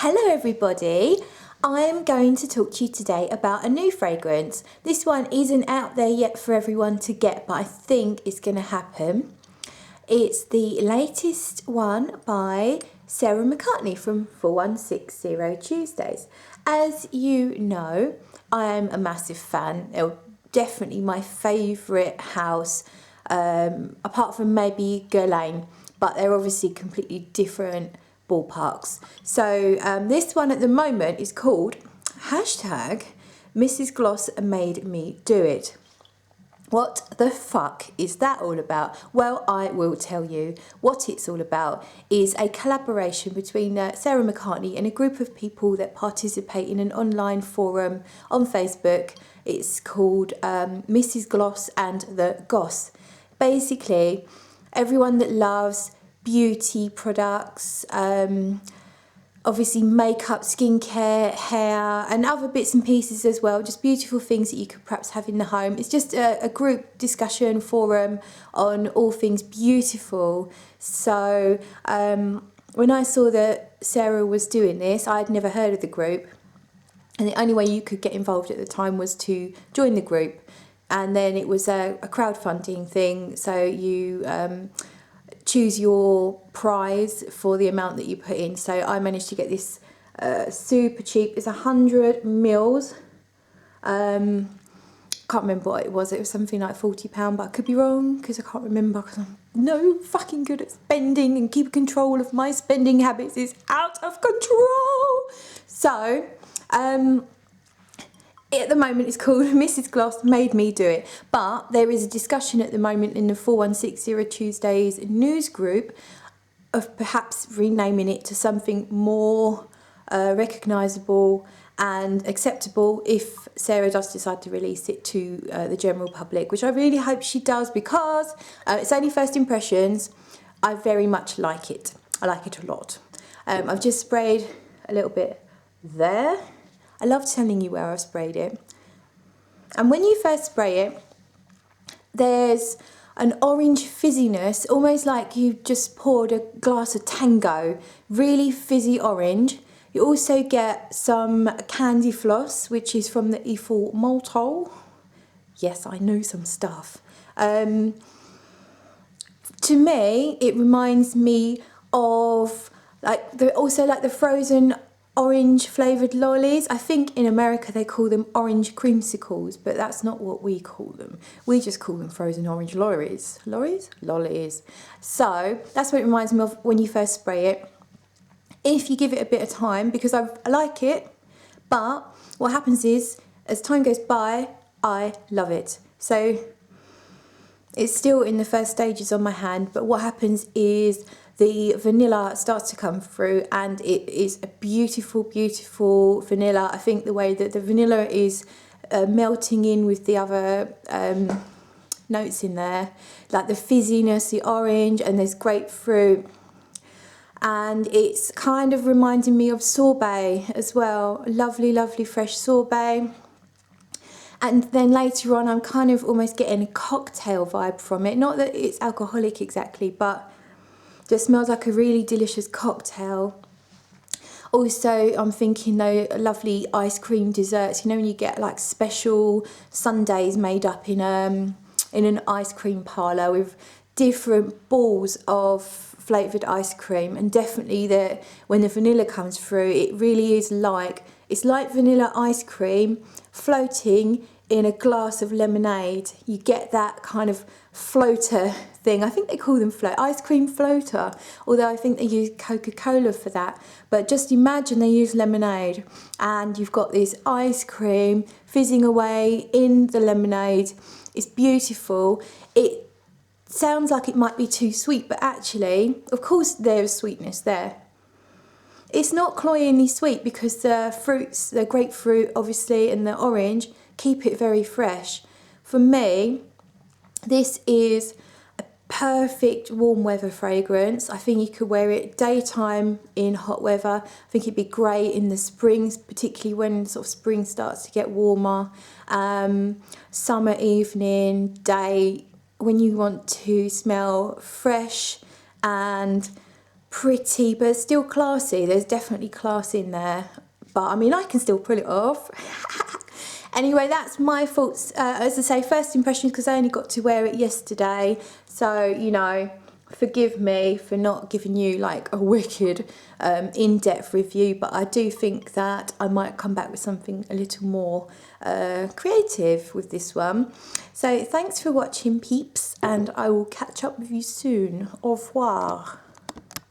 Hello everybody, I'm going to talk to you today about a new fragrance. This one isn't out there yet for everyone to get, but I think it's going to happen. It's the latest one by Sarah McCartney from 4160 Tuesdays. As you know, I am a massive fan. They're definitely my favourite house, apart from maybe Guerlain, but they're obviously completely different ballparks. So this one at the moment is called hashtag Mrs. Gloss made me do it. What the fuck is that all about? Well, I will tell you. What it's all about is a collaboration between Sarah McCartney and a group of people that participate in an online forum on Facebook. It's called Mrs. Gloss and the Goss. Basically, everyone that loves beauty products, obviously makeup, skincare, hair and other bits and pieces as well, just beautiful things that you could perhaps have in the home. It's just a group discussion forum on all things beautiful. So when I saw that Sarah was doing this, I'd never heard of the group, and the only way you could get involved at the time was to join the group, and then it was a crowdfunding thing, so you choose your prize for the amount that you put in. So I managed to get this super cheap. It's 100 mils. Can't remember what it was. It was something like £40, but I could be wrong because I can't remember, because I'm no fucking good at spending, and keep control of my spending habits is out of control. So at the moment it's called Mrs. Gloss Made Me Do It, but there is a discussion at the moment in the 4160 Tuesdays news group of perhaps renaming it to something more recognisable and acceptable if Sarah does decide to release it to the general public, which I really hope she does, because it's only first impressions. I very much like it. I like it a lot. I've just sprayed a little bit there. I love telling you where I've sprayed it. And when you first spray it, there's an orange fizziness, almost like you just poured a glass of Tango, really fizzy orange. You also get some candy floss, which is from the Eiffel Maltol. Yes, I know some stuff. To me, it reminds me of also the frozen orange flavoured lollies. I think in America they call them orange creamsicles, but that's not what we call them. We just call them frozen orange lollies. Lollies. So that's what it reminds me of when you first spray it. If you give it a bit of time, because I like it, but what happens is, as time goes by, I love it. So it's still in the first stages on my hand, but what happens is the vanilla starts to come through, and it is a beautiful, beautiful vanilla. I think the way that the vanilla is melting in with the other notes in there, like the fizziness, the orange, and there's grapefruit. And it's kind of reminding me of sorbet as well. Lovely, lovely fresh sorbet. And then later on, I'm kind of almost getting a cocktail vibe from it. Not that it's alcoholic exactly, but just smells like a really delicious cocktail. Also, I'm thinking though, lovely ice cream desserts. You know when you get like special sundaes made up in an ice cream parlour with different balls of flavoured ice cream, and definitely when the vanilla comes through, it really is it's like vanilla ice cream floating in a glass of lemonade. You get that kind of floater thing. I think they call them ice cream floater, although I think they use Coca-Cola for that. But just imagine they use lemonade, and you've got this ice cream fizzing away in the lemonade. It's beautiful. It sounds like it might be too sweet, but actually, of course, there's sweetness there. It's not cloyingly sweet because the fruits, the grapefruit obviously and the orange, keep it very fresh. For me, this is a perfect warm weather fragrance. I think you could wear it daytime in hot weather. I think it'd be great in the springs, particularly when sort of spring starts to get warmer. Summer evening, day, when you want to smell fresh and pretty, but still classy. There's definitely class in there. But I mean, I can still pull it off. Anyway, that's my thoughts. As I say, first impressions, because I only got to wear it yesterday. So, you know, forgive me for not giving you like a wicked in-depth review, but I do think that I might come back with something a little more creative with this one. So thanks for watching, peeps, and I will catch up with you soon. Au revoir.